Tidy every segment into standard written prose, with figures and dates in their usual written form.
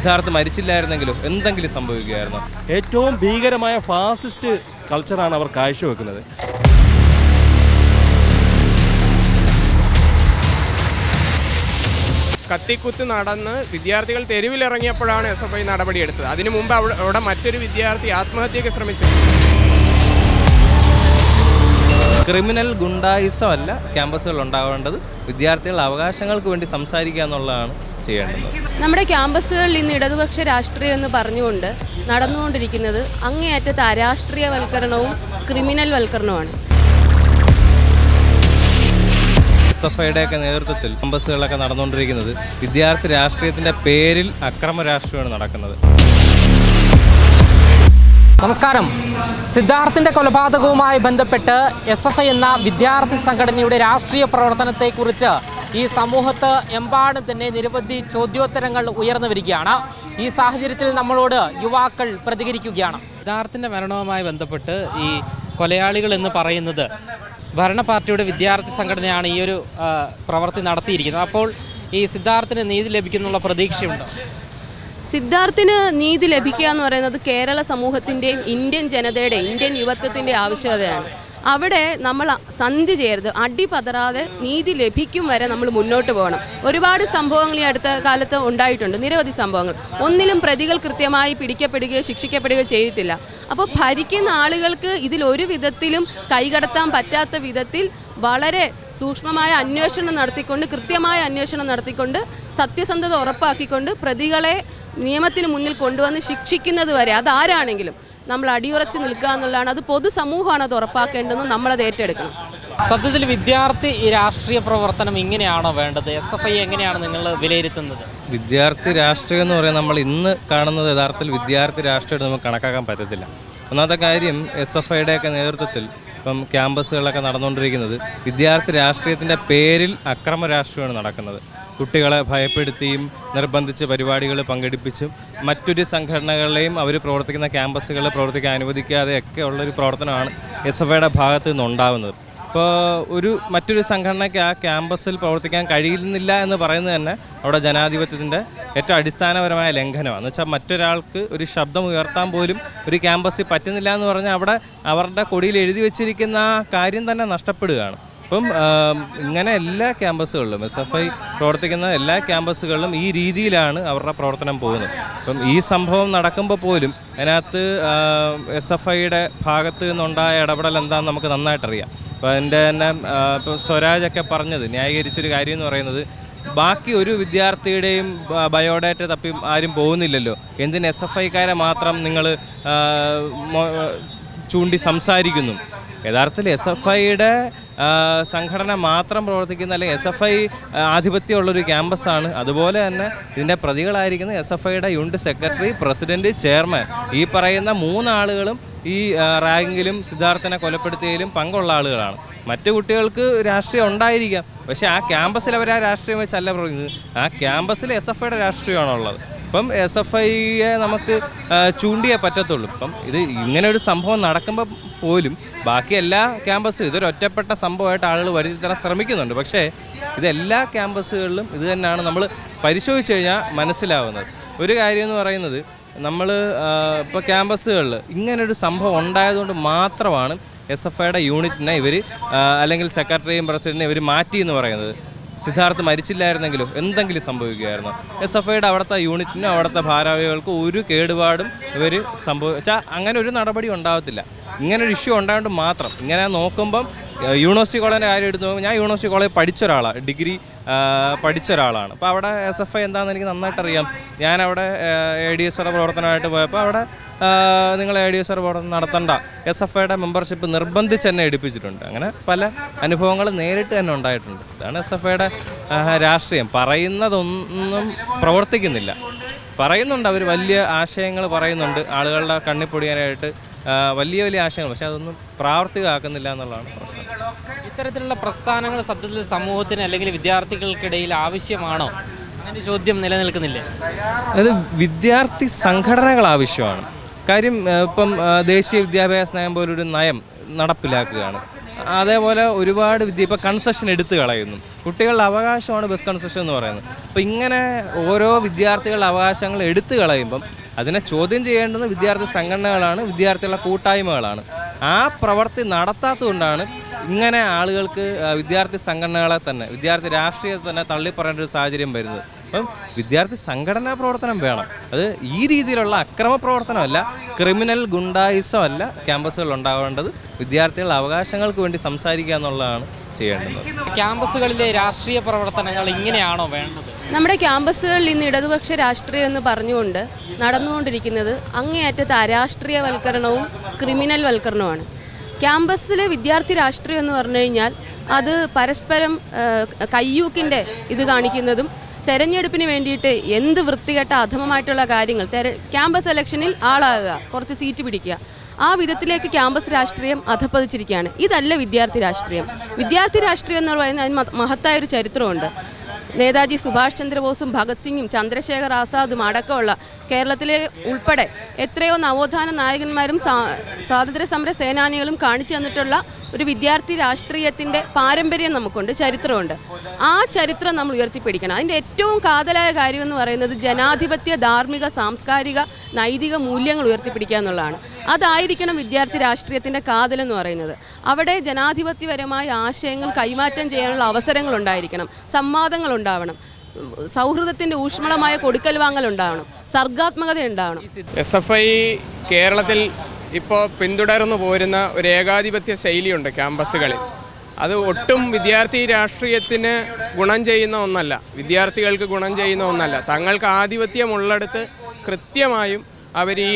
സിദ്ധാർത്ഥ് മരിച്ചില്ലായിരുന്നെങ്കിലും എന്തെങ്കിലും സംഭവിക്കുകയായിരുന്നു. ഏറ്റവും ഭീകരമായ ഫാസിസ്റ്റ് കൾച്ചറാണ് അവർ കാഴ്ചവെക്കുന്നത്. കത്തിക്കുത്ത് നടന്ന് വിദ്യാർത്ഥികൾ തെരുവിലിറങ്ങിയപ്പോഴാണ് SFI നടപടിയെടുത്തത്. അതിനു മുമ്പ് അവിടെ മറ്റൊരു വിദ്യാർത്ഥി ആത്മഹത്യയ്ക്ക് ശ്രമിച്ചു. ക്രിമിനൽ ഗുണ്ടായിസം അല്ല ക്യാമ്പസുകളിൽ ഉണ്ടാവേണ്ടത്. വിദ്യാർത്ഥികളുടെ അവകാശങ്ങൾക്ക് വേണ്ടി സംസാരിക്കുക എന്നുള്ളതാണ് ചെയ്യേണ്ടത്. നമ്മുടെ ക്യാമ്പസുകളിൽ ഇന്ന് ഇടതുപക്ഷ രാഷ്ട്രീയം എന്ന് പറഞ്ഞുകൊണ്ട് നടന്നുകൊണ്ടിരിക്കുന്നത് അങ്ങേയറ്റത്തെ അരാഷ്ട്രീയവൽക്കരണവും ക്രിമിനൽ വൽക്കരണവുമാണ്. SFIയുടെയൊക്കെ നേതൃത്വത്തിൽ ക്യാമ്പസുകളൊക്കെ നടന്നുകൊണ്ടിരിക്കുന്നത് വിദ്യാർത്ഥി രാഷ്ട്രീയത്തിൻ്റെ പേരിൽ അക്രമ രാഷ്ട്രീയമാണ് നടക്കുന്നത്. നമസ്കാരം. സിദ്ധാർത്ഥിൻ്റെ കൊലപാതകവുമായി ബന്ധപ്പെട്ട് SFI എന്ന വിദ്യാർത്ഥി സംഘടനയുടെ രാഷ്ട്രീയ പ്രവർത്തനത്തെക്കുറിച്ച് ഈ സമൂഹത്ത് എമ്പാടും തന്നെ നിരവധി ചോദ്യോത്തരങ്ങൾ ഉയർന്നു വരികയാണ്. ഈ സാഹചര്യത്തിൽ നമ്മളോട് യുവാക്കൾ പ്രതികരിക്കുകയാണ്. സിദ്ധാർത്ഥിൻ്റെ മരണവുമായി ബന്ധപ്പെട്ട് ഈ കൊലയാളികൾ എന്ന് പറയുന്നത് ഭരണ പാർട്ടിയുടെ വിദ്യാർത്ഥി സംഘടനയാണ് ഈ ഒരു പ്രവൃത്തി നടത്തിയിരിക്കുന്നത്. അപ്പോൾ ഈ സിദ്ധാർത്ഥിന് നീതി ലഭിക്കുന്നുള്ള പ്രതീക്ഷയുണ്ടോ? സിദ്ധാർത്ഥിന് നീതി ലഭിക്കുക എന്ന് പറയുന്നത് കേരള സമൂഹത്തിൻ്റെയും ഇന്ത്യൻ ജനതയുടെയും ഇന്ത്യൻ യുവത്വത്തിൻ്റെ ആവശ്യകതയാണ്. അവിടെ നമ്മൾ സന്ധി ചെയ്യരുത്. അടി പതറാതെ നീതി ലഭിക്കും വരെ നമ്മൾ മുന്നോട്ട് പോകണം. ഒരുപാട് സംഭവങ്ങൾ ഈ അടുത്ത കാലത്ത് ഉണ്ടായിട്ടുണ്ട്, നിരവധി സംഭവങ്ങൾ. ഒന്നിലും പ്രതികൾ കൃത്യമായി പിടിക്കപ്പെടുകയോ ശിക്ഷിക്കപ്പെടുകയോ ചെയ്തിട്ടില്ല. അപ്പോൾ ഭരിക്കുന്ന ആളുകൾക്ക് ഇതിലൊരു വിധത്തിലും കൈകടത്താൻ പറ്റാത്ത വിധത്തിൽ വളരെ സൂക്ഷ്മമായ അന്വേഷണം നടത്തിക്കൊണ്ട്, കൃത്യമായ അന്വേഷണം നടത്തിക്കൊണ്ട്, സത്യസന്ധത ഉറപ്പാക്കിക്കൊണ്ട് പ്രതികളെ നിയമത്തിന് മുന്നിൽ കൊണ്ടുവന്ന് ശിക്ഷിക്കുന്നത് വരെ അതാരാണെങ്കിലും നമ്മൾ അടിയുറച്ച് നിൽക്കുക എന്നുള്ളതാണ്. അത് പൊതുസമൂഹമാണ് അത് ഉറപ്പാക്കേണ്ടതെന്ന് നമ്മളത് ഏറ്റെടുക്കണം. സത്യത്തിൽ വിദ്യാർത്ഥി രാഷ്ട്രീയ പ്രവർത്തനം ഇങ്ങനെയാണോ വേണ്ടത്? SFI എങ്ങനെയാണ് നിങ്ങൾ വിലയിരുത്തുന്നത്? വിദ്യാർത്ഥി രാഷ്ട്രീയം എന്ന് പറയുന്നത് നമ്മൾ ഇന്ന് കാണുന്നത് യഥാർത്ഥത്തിൽ വിദ്യാർത്ഥി രാഷ്ട്രീയം നമുക്ക് കണക്കാക്കാൻ പറ്റത്തില്ല. ഒന്നാമത്തെ കാര്യം SFIയുടെയൊക്കെ നേതൃത്വത്തിൽ ഇപ്പം ക്യാമ്പസുകളൊക്കെ നടന്നുകൊണ്ടിരിക്കുന്നത് വിദ്യാർത്ഥി രാഷ്ട്രീയത്തിൻ്റെ പേരിൽ അക്രമ രാഷ്ട്രീയമാണ് നടക്കുന്നത്. കുട്ടികളെ ഭയപ്പെടുത്തിയും നിർബന്ധിച്ച് പരിപാടികൾ പങ്കെടുപ്പിച്ചും മറ്റൊരു സംഘടനകളെയും അവർ പ്രവർത്തിക്കുന്ന ക്യാമ്പസുകളിൽ പ്രവർത്തിക്കാൻ അനുവദിക്കാതെയൊക്കെ ഉള്ളൊരു പ്രവർത്തനമാണ് SFIയുടെ ഭാഗത്ത് നിന്നുണ്ടാകുന്നത്. ഇപ്പോൾ മറ്റൊരു സംഘടനയ്ക്ക് ആ ക്യാമ്പസിൽ പ്രവർത്തിക്കാൻ കഴിയുന്നില്ല എന്ന് പറയുന്നത് തന്നെ അവിടെ ജനാധിപത്യത്തിൻ്റെ ഏറ്റവും അടിസ്ഥാനപരമായ ലംഘനമാണ്. എന്ന് വെച്ചാൽ മറ്റൊരാൾക്ക് ഒരു ശബ്ദം ഉയർത്താൻ പോലും ഒരു ക്യാമ്പസിൽ പറ്റുന്നില്ല എന്ന് പറഞ്ഞാൽ അവിടെ അവരുടെ കൊടിയിൽ എഴുതി വെച്ചിരിക്കുന്ന ആ കാര്യം തന്നെ നഷ്ടപ്പെടുകയാണ്. അപ്പം ഇങ്ങനെ എല്ലാ ക്യാമ്പസുകളിലും SFI പ്രവർത്തിക്കുന്ന എല്ലാ ക്യാമ്പസുകളിലും ഈ രീതിയിലാണ് അവരുടെ പ്രവർത്തനം പോകുന്നത്. അപ്പം ഈ സംഭവം നടക്കുമ്പോൾ പോലും അതിനകത്ത് SFIയുടെ ഭാഗത്ത് നിന്നുണ്ടായ ഇടപെടൽ എന്താണെന്ന് നമുക്ക് നന്നായിട്ടറിയാം. അപ്പോൾ അതിൻ്റെ തന്നെ ഇപ്പോൾ സ്വരാജൊക്കെ പറഞ്ഞത് ന്യായീകരിച്ചൊരു കാര്യം എന്ന് പറയുന്നത്, ബാക്കി ഒരു വിദ്യാർത്ഥിയുടെയും ബയോഡാറ്റ തപ്പി ആരും പോകുന്നില്ലല്ലോ, എന്തിന് SFIക്കാരെ മാത്രം നിങ്ങൾ ചൂണ്ടി സംസാരിക്കുന്നു? യഥാർത്ഥത്തിൽ SFIയുടെ സംഘടന മാത്രം പ്രവർത്തിക്കുന്ന അല്ലെങ്കിൽ SFI ആധിപത്യമുള്ളൊരു ക്യാമ്പസാണ്. അതുപോലെ തന്നെ ഇതിൻ്റെ പ്രതികളായിരിക്കുന്ന SFIയുടെ യൂണിറ്റ് സെക്രട്ടറി, പ്രസിഡൻറ്റ്, ചെയർമാൻ, ഈ പറയുന്ന 3 ആളുകളും ഈ റാഗിങ്ങിലും സിദ്ധാർത്ഥനെ കൊലപ്പെടുത്തിയതിലും പങ്കുള്ള ആളുകളാണ്. മറ്റു കുട്ടികൾക്ക് രാഷ്ട്രീയം ഉണ്ടായിരിക്കാം, പക്ഷേ ആ ക്യാമ്പസിൽ അവർ ആ രാഷ്ട്രീയം വെച്ചല്ല പറയുന്നത്. ആ ക്യാമ്പസിൽ SFIയുടെ രാഷ്ട്രീയമാണുള്ളത്. ഇപ്പം SFIയെ നമുക്ക് ചൂണ്ടിയേ പറ്റത്തുള്ളൂ. ഇപ്പം ഇത് ഇങ്ങനെ ഒരു സംഭവം നടക്കുമ്പോൾ പോലും ബാക്കി എല്ലാ ക്യാമ്പസും ഇതൊരു ഒറ്റപ്പെട്ട സംഭവമായിട്ട് ആളുകൾ വരുത്തി തരാൻ ശ്രമിക്കുന്നുണ്ട്. പക്ഷേ ഇതെല്ലാ ക്യാമ്പസുകളിലും ഇത് തന്നെയാണ് നമ്മൾ പരിശോധിച്ച് കഴിഞ്ഞാൽ മനസ്സിലാവുന്നത്. ഒരു കാര്യം എന്ന് പറയുന്നത്, നമ്മൾ ഇപ്പോൾ ക്യാമ്പസുകളിൽ ഇങ്ങനൊരു സംഭവം ഉണ്ടായതുകൊണ്ട് മാത്രമാണ് SFIയുടെ യൂണിറ്റിനെ ഇവർ അല്ലെങ്കിൽ സെക്രട്ടറിയും പ്രസിഡൻറ്റിനെ ഇവർ മാറ്റി എന്ന് പറയുന്നത്. സിദ്ധാർത്ഥ് മരിച്ചില്ലായിരുന്നെങ്കിലും എന്തെങ്കിലും സംഭവിക്കുകയായിരുന്നു. SFIയുടെ അവിടുത്തെ യൂണിറ്റിനും അവിടുത്തെ ഭാരവാഹികൾക്കും ഒരു കേടുപാടും ഇവർ സംഭവിച്ചാൽ അങ്ങനെ ഒരു നടപടി ഉണ്ടാകത്തില്ല. ഇങ്ങനൊരു ഇഷ്യൂ ഉണ്ടായതുകൊണ്ട് മാത്രം ഇങ്ങനെ നോക്കുമ്പം യൂണിവേഴ്സിറ്റി കോളേജിൻ്റെ കാര്യം എടുത്ത് നോക്കുമ്പോൾ ഞാൻ യൂണിവേഴ്സിറ്റി കോളേജ് പഠിച്ച ഒരാളാണ്, ഡിഗ്രി പഠിച്ച ഒരാളാണ്. അപ്പോൾ അവിടെ SFI എന്താണെന്ന് എനിക്ക് നന്നായിട്ടറിയാം. ഞാനവിടെ ADSയുടെ പ്രവർത്തനമായിട്ട് പോയപ്പോൾ അവിടെ നിങ്ങൾ ADSയുടെ പ്രവർത്തനം നടത്തണ്ട, SFIയുടെ മെമ്പർഷിപ്പ് നിർബന്ധിച്ച് എന്നെ എടുപ്പിച്ചിട്ടുണ്ട്. അങ്ങനെ പല അനുഭവങ്ങൾ നേരിട്ട് തന്നെ ഉണ്ടായിട്ടുണ്ട്. ഇതാണ് SFIയുടെ രാഷ്ട്രീയം. പറയുന്നതൊന്നും പ്രവർത്തിക്കുന്നില്ല. പറയുന്നുണ്ട്, അവർ വലിയ ആശയങ്ങൾ പറയുന്നുണ്ട് ആളുകളുടെ കണ്ണിപ്പൊടിയാനായിട്ട്, വലിയ വലിയ ആശയങ്ങൾ, പക്ഷെ അതൊന്നും പ്രാവർത്തികമാക്കുന്നില്ല എന്നുള്ളതാണ് പ്രശ്നം. ഇത്തരത്തിലുള്ള പ്രസ്ഥാനങ്ങൾ സത്യത്തിൽ സമൂഹത്തിന് അല്ലെങ്കിൽ വിദ്യാർത്ഥികൾക്കിടയിൽ ആവശ്യമാണോ? അങ്ങനെ ചോദ്യം നിലനിൽക്കുന്നില്ലേ? അത് വിദ്യാർത്ഥി സംഘടനകൾ ആവശ്യമാണ്. കാര്യം ഇപ്പം ദേശീയ വിദ്യാഭ്യാസ നയം പോലൊരു നയം നടപ്പിലാക്കുകയാണ്. അതേപോലെ ഒരുപാട് ഇപ്പോൾ കൺസെഷൻ എടുത്തു കളയുന്നു. കുട്ടികളുടെ അവകാശമാണ് ബസ് കൺസെഷൻ എന്ന് പറയുന്നത്. അപ്പോൾ ഇങ്ങനെ ഓരോ വിദ്യാർത്ഥികളുടെ അവകാശങ്ങൾ എടുത്തു കളയുമ്പം അതിനെ ചോദ്യം ചെയ്യേണ്ടത് വിദ്യാർത്ഥി സംഘടനകളാണ്, വിദ്യാർത്ഥികളുടെ കൂട്ടായ്മകളാണ്. ആ പ്രവൃത്തി നടത്താത്തതുകൊണ്ടാണ് ഇങ്ങനെ ആളുകൾക്ക് വിദ്യാർത്ഥി സംഘടനകളെ തന്നെ, വിദ്യാർത്ഥി രാഷ്ട്രീയത്തെ തന്നെ തള്ളിപ്പറയേണ്ട ഒരു സാഹചര്യം വരുന്നത്. അപ്പം വിദ്യാർത്ഥി സംഘടനാ പ്രവർത്തനം വേണം. അത് ഈ രീതിയിലുള്ള അക്രമ പ്രവർത്തനമല്ല, ക്രിമിനൽ ഗുണ്ടായിസമല്ല ക്യാമ്പസുകളിൽ ഉണ്ടാവേണ്ടത്. വിദ്യാർത്ഥികളുടെ അവകാശങ്ങൾക്ക് വേണ്ടി സംസാരിക്കുക എന്നുള്ളതാണ് ചെയ്യേണ്ടത്. ക്യാമ്പസുകളിലെ രാഷ്ട്രീയ പ്രവർത്തനങ്ങൾ ഇങ്ങനെയാണോ വേണ്ടത്? നമ്മുടെ ക്യാമ്പസുകളിൽ ഇന്ന് ഇടതുപക്ഷ രാഷ്ട്രീയം എന്ന് പറഞ്ഞുകൊണ്ട് നടന്നുകൊണ്ടിരിക്കുന്നത് അങ്ങേയറ്റത്തെ അരാഷ്ട്രീയവൽക്കരണവും ക്രിമിനൽ വൽക്കരണവുമാണ്. ക്യാമ്പസിലെ വിദ്യാർത്ഥി രാഷ്ട്രീയം എന്ന് പറഞ്ഞു കഴിഞ്ഞാൽ അത് പരസ്പരം കയ്യൂക്കിൻ്റെ ഇത് കാണിക്കുന്നതും തെരഞ്ഞെടുപ്പിന് വേണ്ടിയിട്ട് എന്ത് വൃത്തികെട്ട അധമമായിട്ടുള്ള കാര്യങ്ങൾ ക്യാമ്പസ് ഇലക്ഷനിൽ ആളാകുക, കുറച്ച് സീറ്റ് പിടിക്കുക, ആ വിധത്തിലേക്ക് ക്യാമ്പസ് രാഷ്ട്രീയം അധപ്പതിച്ചിരിക്കുകയാണ്. ഇതല്ല വിദ്യാർത്ഥി രാഷ്ട്രീയം. വിദ്യാർത്ഥി രാഷ്ട്രീയം എന്ന് പറയുന്നത് അതിന് മഹത്തായൊരു ചരിത്രമുണ്ട്. നേതാജി സുഭാഷ് ചന്ദ്രബോസും ഭഗത് സിംഗും ചന്ദ്രശേഖർ ആസാദും അടക്കമുള്ള കേരളത്തിലെ ഉൾപ്പെടെ എത്രയോ നവോത്ഥാന നായകന്മാരും സ്വാതന്ത്ര്യ സമര സേനാനികളും കാണിച്ചു തന്നിട്ടുള്ള ഒരു വിദ്യാർത്ഥി രാഷ്ട്രീയത്തിൻ്റെ പാരമ്പര്യം നമുക്കുണ്ട്, ചരിത്രമുണ്ട്. ആ ചരിത്രം നമ്മൾ ഉയർത്തിപ്പിടിക്കണം. അതിൻ്റെ ഏറ്റവും കാതലായ കാര്യമെന്ന് പറയുന്നത് ജനാധിപത്യ, ധാർമ്മിക, സാംസ്കാരിക, നൈതിക മൂല്യങ്ങൾ ഉയർത്തിപ്പിടിക്കുക എന്നുള്ളതാണ്. അതായിരിക്കണം വിദ്യാർത്ഥി രാഷ്ട്രീയത്തിൻ്റെ കാതലെന്ന് പറയുന്നത്. അവിടെ ജനാധിപത്യപരമായ ആശയങ്ങൾ കൈമാറ്റം ചെയ്യാനുള്ള അവസരങ്ങൾ ഉണ്ടായിരിക്കണം, സംവാദങ്ങൾ ഉണ്ടാവണം, സൗഹൃദത്തിൻ്റെ ഊഷ്മളമായ കൊടുക്കൽ വാങ്ങൽ ഉണ്ടാവണം, സർഗാത്മകത ഉണ്ടാവണം. SFI കേരളത്തിൽ ഇപ്പോൾ പിന്തുടർന്നു പോരുന്ന ഒരു ഏകാധിപത്യ ശൈലിയുണ്ട് ക്യാമ്പസുകളിൽ. അത് ഒട്ടും വിദ്യാർത്ഥി രാഷ്ട്രീയത്തിന് ഗുണം ചെയ്യുന്ന ഒന്നല്ല, വിദ്യാർത്ഥികൾക്ക് ഗുണം ചെയ്യുന്ന ഒന്നല്ല. തങ്ങൾക്ക് ആധിപത്യമുള്ളിടത്ത് കൃത്യമായും അവർ ഈ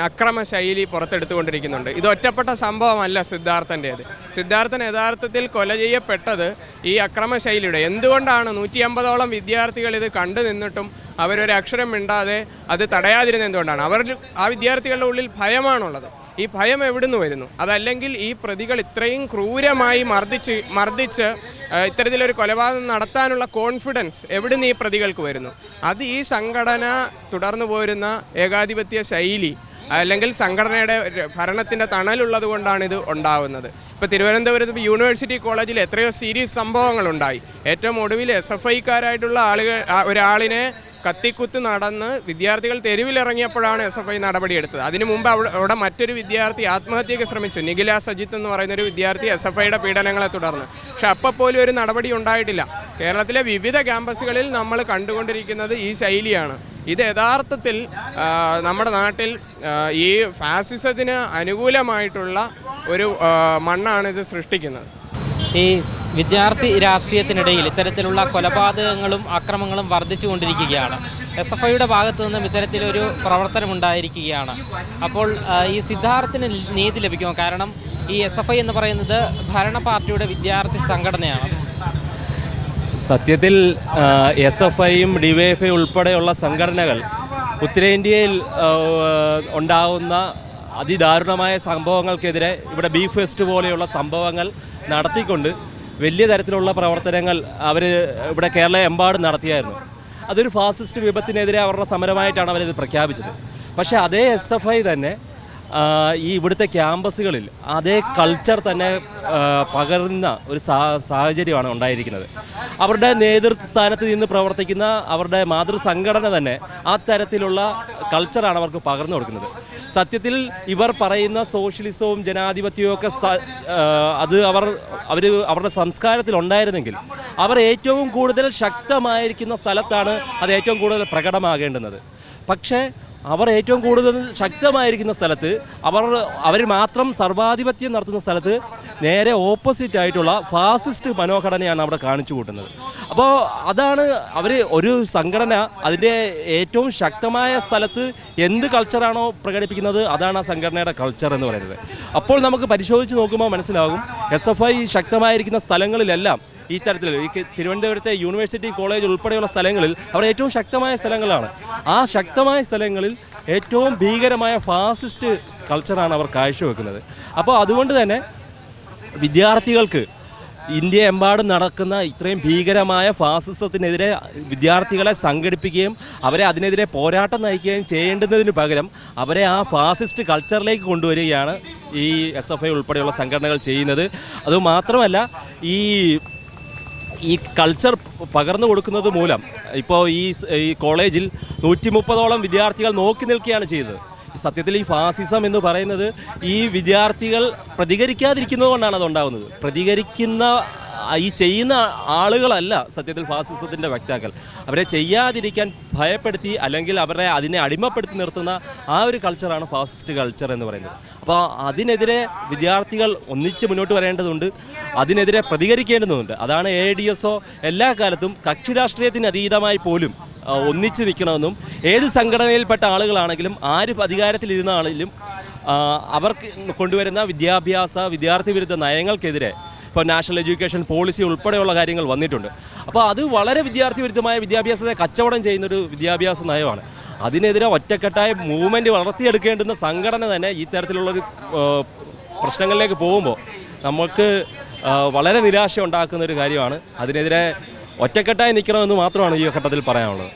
അക്രമ ശൈലി പുറത്തെടുത്തുകൊണ്ടിരിക്കുന്നുണ്ട്. ഇത് ഒറ്റപ്പെട്ട സംഭവമല്ല സിദ്ധാർത്ഥൻ്റേത്. സിദ്ധാർത്ഥൻ യഥാർത്ഥത്തിൽ കൊല ചെയ്യപ്പെട്ടത് ഈ അക്രമ ശൈലിയുടെ. എന്തുകൊണ്ടാണ് 150ഓളം വിദ്യാർത്ഥികൾ ഇത് കണ്ടു നിന്നിട്ടും അവരൊരക്ഷരം മിണ്ടാതെ അത് തടയാതിരുന്നത് എന്തുകൊണ്ടാണ്? ആ വിദ്യാർത്ഥികളുടെ ഉള്ളിൽ ഭയമാണുള്ളത്. ഈ ഭയം എവിടുന്ന് വരുന്നു? അതല്ലെങ്കിൽ ഈ പ്രതികൾ ഇത്രയും ക്രൂരമായി മർദ്ദിച്ച് ഇത്തരത്തിലൊരു കൊലപാതകം നടത്താനുള്ള കോൺഫിഡൻസ് എവിടുന്ന് ഈ പ്രതികൾക്ക് വരുന്നു? അത് ഈ സംഘടന തുടർന്നു പോരുന്ന ഏകാധിപത്യ ശൈലി അല്ലെങ്കിൽ സംഘടനയുടെ ഭരണത്തിൻ്റെ തണലുള്ളത് കൊണ്ടാണ് ഇത് ഉണ്ടാവുന്നത്. ഇപ്പോൾ തിരുവനന്തപുരത്ത് യൂണിവേഴ്സിറ്റി കോളേജിൽ എത്രയോ സീരിയസ് സംഭവങ്ങളുണ്ടായി. ഏറ്റവും ഒടുവിൽ SFIക്കാരായിട്ടുള്ള ഒരാളിനെ കത്തിക്കുത്ത് നടന്ന് വിദ്യാർത്ഥികൾ തെരുവിലിറങ്ങിയപ്പോഴാണ് SFI നടപടിയെടുത്തത്. അതിനു മുമ്പ് അവിടെ മറ്റൊരു വിദ്യാർത്ഥി ആത്മഹത്യയ്ക്ക് ശ്രമിച്ചു. നിഖില സജിത്ത് എന്ന് പറയുന്നൊരു വിദ്യാർത്ഥി SFIയുടെ പീഡനങ്ങളെ തുടർന്ന്. പക്ഷെ അപ്പോൾ പോലും ഒരു നടപടി ഉണ്ടായിട്ടില്ല. കേരളത്തിലെ വിവിധ ക്യാമ്പസുകളിൽ നമ്മൾ കണ്ടുകൊണ്ടിരിക്കുന്നത് ഈ ശൈലിയാണ്. ഇത് യഥാർത്ഥത്തിൽ നമ്മുടെ നാട്ടിൽ ഈ ഫാസിസത്തിന് അനുകൂലമായിട്ടുള്ള ഒരു മണ്ണാണ് ഇത് സൃഷ്ടിക്കുന്നത്. ഈ വിദ്യാർത്ഥി രാഷ്ട്രീയത്തിനിടയിൽ ഇത്തരത്തിലുള്ള കൊലപാതകങ്ങളും അക്രമങ്ങളും വർദ്ധിച്ചുകൊണ്ടിരിക്കുകയാണ്. SFIയുടെ ഭാഗത്തു നിന്നും ഇത്തരത്തിലൊരു പ്രവർത്തനം ഉണ്ടായിരിക്കുകയാണ്. അപ്പോൾ ഈ സിദ്ധാർത്ഥിന് നീതി ലഭിക്കുമോ? കാരണം ഈ SFI എന്ന് പറയുന്നത് ഭരണ പാർട്ടിയുടെ വിദ്യാർത്ഥി സംഘടനയാണ്. സത്യത്തിൽ SFIയും DYFI ഉൾപ്പെടെയുള്ള സംഘടനകൾ ഉത്തരേന്ത്യയിൽ ഉണ്ടാകുന്ന അതിദാരുണമായ സംഭവങ്ങൾക്കെതിരെ ഇവിടെ ബീഫ് ഫെസ്റ്റ് പോലെയുള്ള സംഭവങ്ങൾ നടത്തിക്കൊണ്ട് വലിയ തരത്തിലുള്ള പ്രവർത്തനങ്ങൾ അവർ ഇവിടെ കേരളമെമ്പാടും നടത്തിയായിരുന്നു. അതൊരു ഫാസിസ്റ്റ് വിപത്തിനെതിരെ അവരുടെ സമരമായിട്ടാണ് അവരത് പ്രഖ്യാപിച്ചത്. പക്ഷേ അതേ SFI തന്നെ ഈ ഇവിടുത്തെ ക്യാമ്പസുകളിൽ അതേ കൾച്ചർ തന്നെ പകരുന്ന ഒരു സാഹചര്യമാണ് ഉണ്ടായിരിക്കുന്നത്. അവരുടെ നേതൃസ്ഥാനത്ത് നിന്ന് പ്രവർത്തിക്കുന്ന അവരുടെ മാതൃസംഘടന തന്നെ ആ തരത്തിലുള്ള കൾച്ചറാണ് അവർക്ക് പകർന്നു കൊടുക്കുന്നത്. സത്യത്തിൽ ഇവർ പറയുന്ന സോഷ്യലിസവും ജനാധിപത്യവും ഒക്കെ അത് അവരുടെ സംസ്കാരത്തിൽ ഉണ്ടായിരുന്നെങ്കിൽ അവർ ഏറ്റവും കൂടുതൽ ശക്തമായിരിക്കുന്ന സ്ഥലത്താണ് അത് ഏറ്റവും കൂടുതൽ പ്രകടമാകേണ്ടുന്നത്. പക്ഷേ അവർ ഏറ്റവും കൂടുതൽ ശക്തമായിരിക്കുന്ന സ്ഥലത്ത് അവർ മാത്രം സർവാധിപത്യം നടത്തുന്ന സ്ഥലത്ത് നേരെ ഓപ്പോസിറ്റ് ആയിട്ടുള്ള ഫാസിസ്റ്റ് മനോഘടനയാണ് അവിടെ കാണിച്ചു കൂട്ടുന്നത്. അപ്പോൾ അതാണ് ഒരു സംഘടന അതിൻ്റെ ഏറ്റവും ശക്തമായ സ്ഥലത്ത് എന്ത് കൾച്ചറാണോ പ്രകടിപ്പിക്കുന്നത് അതാണ് ആ സംഘടനയുടെ കൾച്ചർ എന്ന് പറയുന്നത്. അപ്പോൾ നമുക്ക് പരിശോധിച്ച് നോക്കുമ്പോൾ മനസ്സിലാകും SFI ശക്തമായിരിക്കുന്ന സ്ഥലങ്ങളിലെല്ലാം ഈ തരത്തിൽ ഈ തിരുവനന്തപുരത്തെ യൂണിവേഴ്സിറ്റി കോളേജ് ഉൾപ്പെടെയുള്ള സ്ഥലങ്ങളിൽ അവർ ഏറ്റവും ശക്തമായ സ്ഥലങ്ങളാണ്. ആ ശക്തമായ സ്ഥലങ്ങളിൽ ഏറ്റവും ഭീകരമായ ഫാസിസ്റ്റ് കൾച്ചറാണ് അവർ കാഴ്ചവെക്കുന്നത്. അപ്പോൾ അതുകൊണ്ട് തന്നെ വിദ്യാർത്ഥികൾക്ക് ഇന്ത്യ എമ്പാടും നടക്കുന്ന ഇത്രയും ഭീകരമായ ഫാസിസത്തിനെതിരെ വിദ്യാർത്ഥികളെ സംഘടിപ്പിക്കുകയും അവരെ അതിനെതിരെ പോരാട്ടം നയിക്കുകയും ചെയ്യേണ്ടുന്നതിന് പകരം അവരെ ആ ഫാസിസ്റ്റ് കൾച്ചറിലേക്ക് കൊണ്ടുവരികയാണ് ഈ SFI ഉൾപ്പെടെയുള്ള സംഘടനകൾ ചെയ്യുന്നത്. അതുമാത്രമല്ല ഈ കൾച്ചർ പകർന്നു കൊടുക്കുന്നത് മൂലം ഇപ്പോൾ ഈ കോളേജിൽ 130ഓളം വിദ്യാർത്ഥികൾ നോക്കി നിൽക്കുകയാണ് ചെയ്തത്. സത്യത്തിൽ ഈ ഫാസിസം എന്ന് പറയുന്നത് ഈ വിദ്യാർത്ഥികൾ പ്രതികരിക്കാതിരിക്കുന്നത് കൊണ്ടാണ് അതുണ്ടാകുന്നത്. ഈ ചെയ്യുന്ന ആളുകളല്ല സത്യത്തിൽ ഫാസിസത്തിൻ്റെ വക്താക്കൾ. അവരെ ചെയ്യാതിരിക്കാൻ ഭയപ്പെടുത്തി അല്ലെങ്കിൽ അതിനെ അടിമപ്പെടുത്തി നിർത്തുന്ന ആ ഒരു കൾച്ചറാണ് ഫാസിസ്റ്റ് കൾച്ചർ എന്ന് പറയുന്നത്. അപ്പോൾ അതിനെതിരെ വിദ്യാർത്ഥികൾ ഒന്നിച്ച് മുന്നോട്ട് വരേണ്ടതുണ്ട്, അതിനെതിരെ പ്രതികരിക്കേണ്ടതുണ്ട്. അതാണ് AIDSO എല്ലാ കാലത്തും കക്ഷി രാഷ്ട്രീയത്തിന് അതീതമായി പോലും ഒന്നിച്ച് നിൽക്കണമെന്നും ഏത് സംഘടനയിൽപ്പെട്ട ആളുകളാണെങ്കിലും ആര് അധികാരത്തിലിരുന്ന ആണെങ്കിലും അവർക്ക് കൊണ്ടുവരുന്ന വിദ്യാർത്ഥി വിരുദ്ധ നയങ്ങൾക്കെതിരെ ഇപ്പോൾ നാഷണൽ എഡ്യൂക്കേഷൻ പോളിസി ഉൾപ്പെടെയുള്ള കാര്യങ്ങൾ വന്നിട്ടുണ്ട്. അപ്പോൾ അത് വളരെ വിദ്യാർത്ഥി വിരുദ്ധമായ വിദ്യാഭ്യാസത്തെ കച്ചവടം ചെയ്യുന്നൊരു വിദ്യാഭ്യാസ നയമാണ്. അതിനെതിരെ ഒറ്റക്കെട്ടായ മൂവ്മെൻറ്റ് വളർത്തിയെടുക്കേണ്ടുന്ന സംഘടന തന്നെ ഈ തരത്തിലുള്ളൊരു പ്രശ്നങ്ങളിലേക്ക് പോകുമ്പോൾ നമുക്ക് വളരെ നിരാശ ഉണ്ടാക്കുന്ന ഒരു കാര്യമാണ്. അതിനെതിരെ ഒറ്റക്കെട്ടായി നിൽക്കണമെന്ന് മാത്രമാണ് ഈ ഘട്ടത്തിൽ പറയാനുള്ളത്.